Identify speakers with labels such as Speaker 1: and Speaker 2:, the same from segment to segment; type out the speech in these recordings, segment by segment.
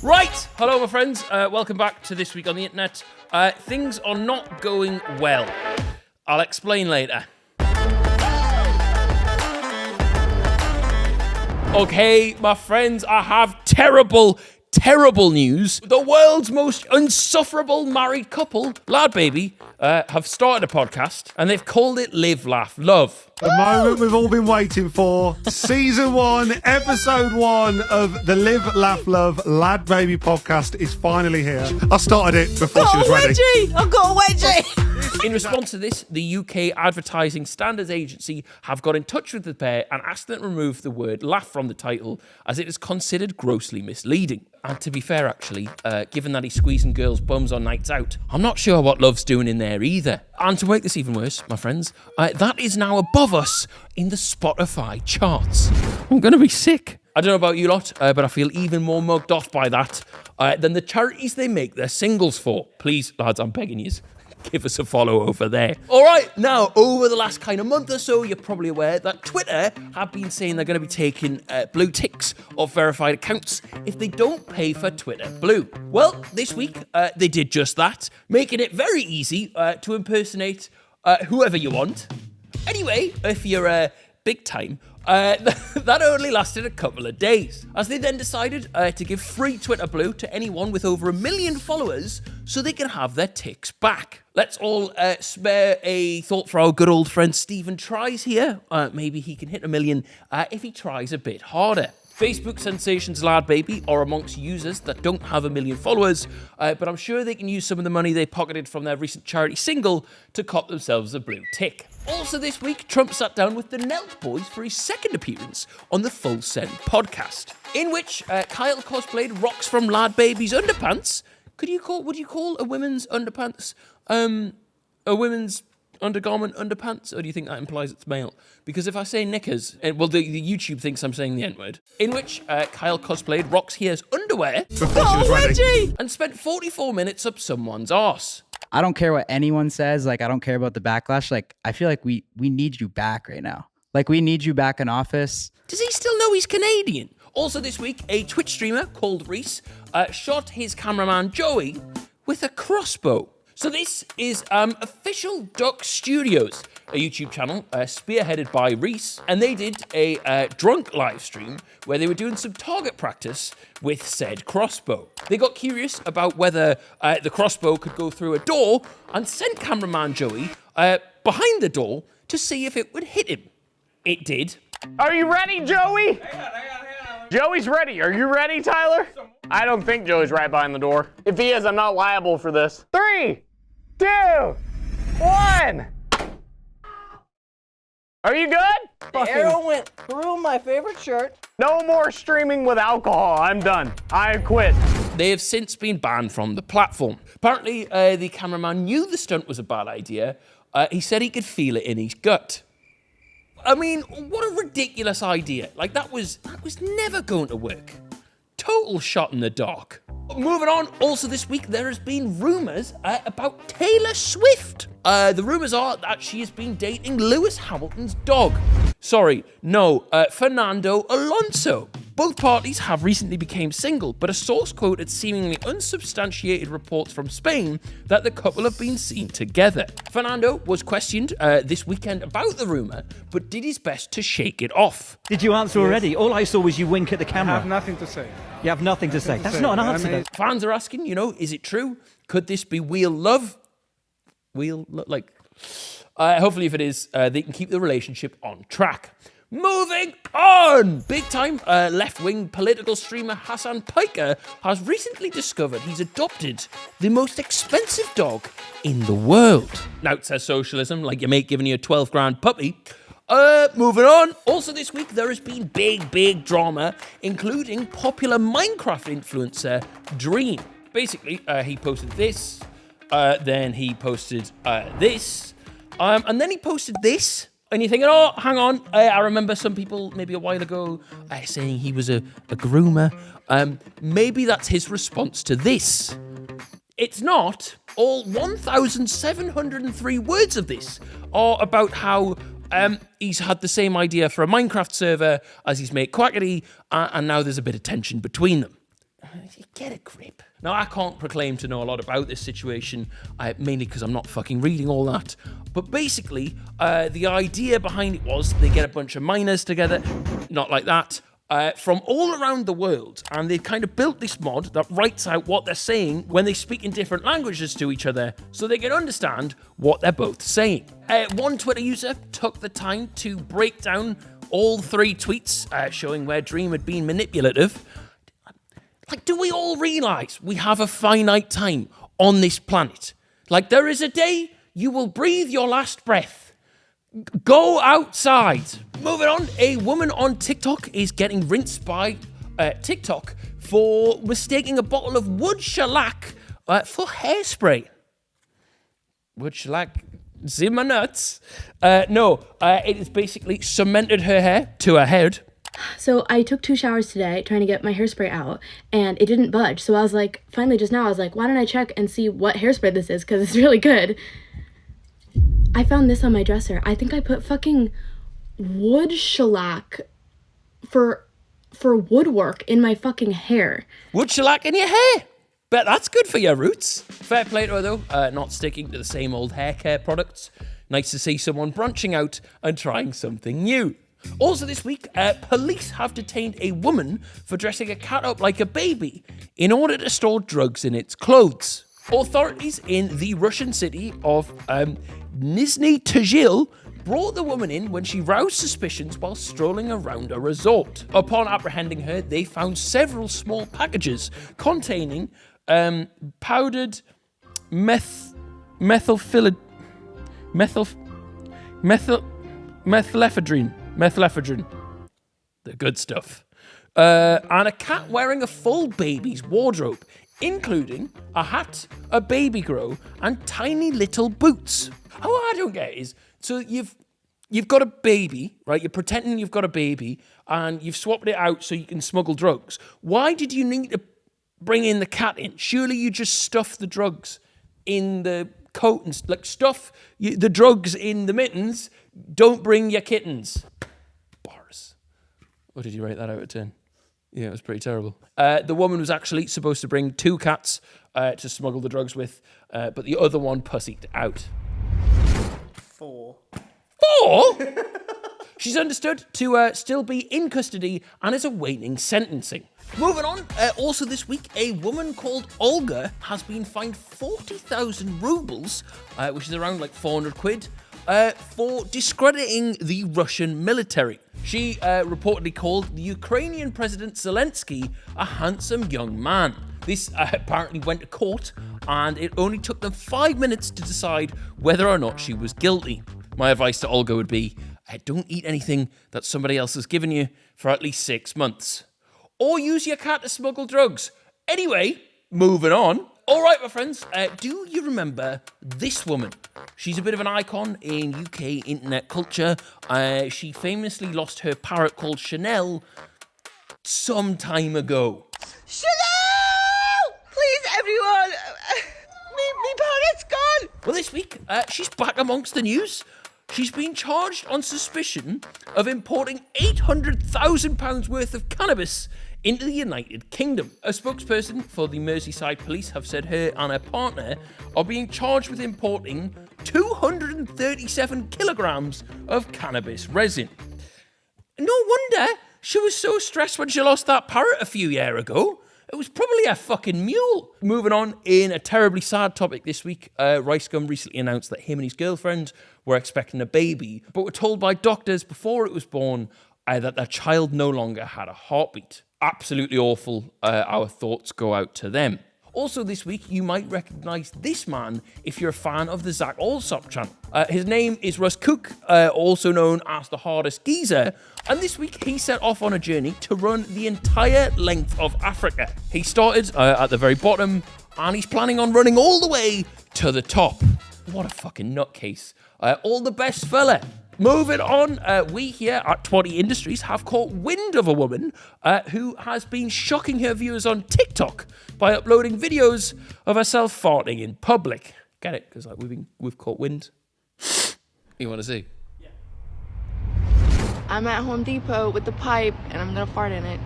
Speaker 1: Right, hello my friends, welcome back to This Week on the Internet. Things are not going well. I'll explain later. Okay, my friends, I have terrible news. The world's most insufferable married couple, LadBaby, have started a podcast and they've called it Live, Laugh, Love.
Speaker 2: The moment we've all been waiting for. Season 1, episode 1 of the Live, Laugh, Love LadBaby podcast is finally here. I started it before she was ready.
Speaker 3: I've got a wedgie!
Speaker 1: In response to this, the UK Advertising Standards Agency have got in touch with the pair and asked them to remove the word laugh from the title as it is considered grossly misleading. And to be fair, actually, given that he's squeezing girls' bums on nights out, I'm not sure what Love's doing in there either. And to make this even worse, my friends, that is now above us in the Spotify charts. I'm going to be sick. I don't know about you lot, but I feel even more mugged off by that than the charities they make their singles for. Please, lads, I'm begging you. Give us a follow over there. All right, now, over the last kind of month or so, you're probably aware that Twitter have been saying they're going to be taking blue ticks off verified accounts if they don't pay for Twitter Blue. Well, this week, they did just that, making it very easy to impersonate whoever you want. Anyway, if you're big time, that only lasted a couple of days, as they then decided to give free Twitter Blue to anyone with over 1 million followers so they can have their ticks back. Let's all spare a thought for our good old friend Stephen Tries here. Maybe he can hit 1 million if he tries a bit harder. Facebook sensations LadBaby are amongst users that don't have 1 million followers, but I'm sure they can use some of the money they pocketed from their recent charity single to cop themselves a blue tick. Also this week, Trump sat down with the NELK boys for his second appearance on the Full Send podcast, in which Kyle cosplayed Rocks from LadBaby's underpants. Would you call a women's underpants a women's undergarment underpants, or do you think that implies it's male? Because if I say knickers, the YouTube thinks I'm saying the N-word. In which Kyle cosplayed Rox Here's underwear
Speaker 2: Before she was ready.
Speaker 1: and spent 44 minutes up someone's arse.
Speaker 3: I don't care what anyone says. Like, I don't care about the backlash. Like, I feel like we need you back right now. Like, we need you back in office.
Speaker 1: Does he still know he's Canadian? Also this week, a Twitch streamer called Reese shot his cameraman Joey with a crossbow. So this is Official Duck Studios, a YouTube channel spearheaded by Reese, and they did a drunk live stream where they were doing some target practice with said crossbow. They got curious about whether the crossbow could go through a door and sent cameraman Joey behind the door to see if it would hit him. It did.
Speaker 4: Are you ready, Joey? Hang on. Joey's ready. Are you ready, Tyler? I don't think Joey's right behind the door. If he is, I'm not liable for this. 3, 2, 1. Are you good?
Speaker 5: The arrow went through my favorite shirt.
Speaker 4: No more streaming with alcohol. I'm done. I quit.
Speaker 1: They have since been banned from the platform. Apparently, the cameraman knew the stunt was a bad idea. He said he could feel it in his gut. I mean, what a ridiculous idea. Like, that was never going to work. Total shot in the dark. Moving on, also this week, there has been rumours about Taylor Swift. The rumours are that she has been dating Lewis Hamilton's dog. Fernando Alonso. Both parties have recently become single, but a source quoted seemingly unsubstantiated reports from Spain that the couple have been seen together. Fernando was questioned this weekend about the rumour, but did his best to shake it off.
Speaker 6: Did you answer already? All I saw was you wink at the camera.
Speaker 7: I have nothing to say.
Speaker 6: You have nothing to say. That's not an answer. though.
Speaker 1: Fans are asking, is it true? Could this be real love? Hopefully if it is, they can keep the relationship on track. Moving on! Big time left-wing political streamer Hasan Piker has recently discovered he's adopted the most expensive dog in the world. Now it says socialism, like your mate giving you a 12 grand puppy. Moving on. Also this week there has been big drama, including popular Minecraft influencer Dream. Basically, he posted this, then he posted this, and then he posted this. And you're thinking, oh, hang on, I remember some people maybe a while ago saying he was a groomer. Maybe that's his response to this. It's not. All 1,703 words of this are about how he's had the same idea for a Minecraft server as his mate Quackity, and now there's a bit of tension between them. Get a grip. Now, I can't proclaim to know a lot about this situation, mainly because I'm not fucking reading all that. But basically, the idea behind it was they get a bunch of miners together, not like that, from all around the world, and they've kind of built this mod that writes out what they're saying when they speak in different languages to each other, so they can understand what they're both saying. One Twitter user took the time to break down all 3 tweets, showing where Dream had been manipulative. Like, do we all realise we have a finite time on this planet? Like, there is a day you will breathe your last breath. Go outside. Moving on, a woman on TikTok is getting rinsed by TikTok for mistaking a bottle of wood shellac for hairspray. Wood shellac, zimmer nuts. It has basically cemented her hair to her head.
Speaker 7: So I took 2 showers today trying to get my hairspray out, and it didn't budge. So I was like, finally just now, I was like, why don't I check and see what hairspray this is? Because it's really good. I found this on my dresser. I think I put fucking wood shellac for woodwork in my fucking hair.
Speaker 1: Wood shellac in your hair? Bet that's good for your roots. Fair play to her though, not sticking to the same old hair care products. Nice to see someone branching out and trying something new. Also this week, police have detained a woman for dressing a cat up like a baby in order to store drugs in its clothes. Authorities in the Russian city of Nizhny Tagil brought the woman in when she roused suspicions while strolling around a resort. Upon apprehending her, they found several small packages containing powdered methephedrine. The good stuff. And a cat wearing a full baby's wardrobe, including a hat, a baby grow, and tiny little boots. How I don't get is, so you've got a baby, right? You're pretending you've got a baby, and you've swapped it out so you can smuggle drugs. Why did you need to bring in the cat in? Surely you just stuff the drugs in the coat and stuff the drugs in the mittens. Don't bring your kittens. Bars. What did you rate that out of 10? Yeah, it was pretty terrible. The woman was actually supposed to bring 2 cats to smuggle the drugs with, but the other one pussied out.
Speaker 5: 4.
Speaker 1: 4? She's understood to still be in custody and is awaiting sentencing. Moving on, also this week, a woman called Olga has been fined 40,000 rubles, which is around like 400 quid, for discrediting the Russian military. She reportedly called the Ukrainian President Zelensky a handsome young man. This apparently went to court, and it only took them 5 minutes to decide whether or not she was guilty. My advice to Olga would be, don't eat anything that somebody else has given you for at least 6 months. Or use your cat to smuggle drugs. Anyway, moving on. All right, my friends, do you remember this woman? She's a bit of an icon in UK internet culture. She famously lost her parrot called Chanel some time ago.
Speaker 5: Chanel! Please, everyone! Me parrot's gone!
Speaker 1: Well, this week, she's back amongst the news. She's been charged on suspicion of importing £800,000 worth of cannabis into the United Kingdom. A spokesperson for the Merseyside police have said her and her partner are being charged with importing 237 kilograms of cannabis resin. No wonder she was so stressed when she lost that parrot a few years ago. It was probably a fucking mule. Moving on, in a terribly sad topic this week, Ricegum recently announced that him and his girlfriend were expecting a baby, but were told by doctors before it was born that their child no longer had a heartbeat. Absolutely awful. Our thoughts go out to them. Also this week, you might recognise this man if you're a fan of the Zach Alsop channel. His name is Russ Cook, also known as the Hardest Geezer, and this week he set off on a journey to run the entire length of Africa. He started at the very bottom, and he's planning on running all the way to the top. What a fucking nutcase. All the best, fella. Moving on, we here at 20 Industries have caught wind of a woman who has been shocking her viewers on TikTok by uploading videos of herself farting in public. Get it? Because we've caught wind. You want to see?
Speaker 7: Yeah. I'm at Home Depot with the pipe, and I'm gonna fart in it.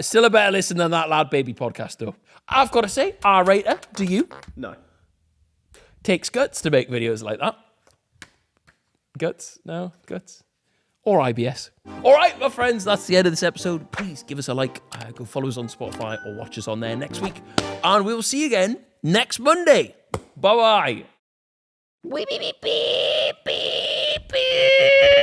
Speaker 1: Still a better listen than that LadBaby podcast, though. I've got to say, R-rater, do you?
Speaker 8: No.
Speaker 1: Takes guts to make videos like that. Guts? No? Guts? Or IBS. All right, my friends, that's the end of this episode. Please give us a like. Go follow us on Spotify or watch us on there next week. And we will see you again next Monday. Bye-bye. Beep, beep, beep, beep, beep.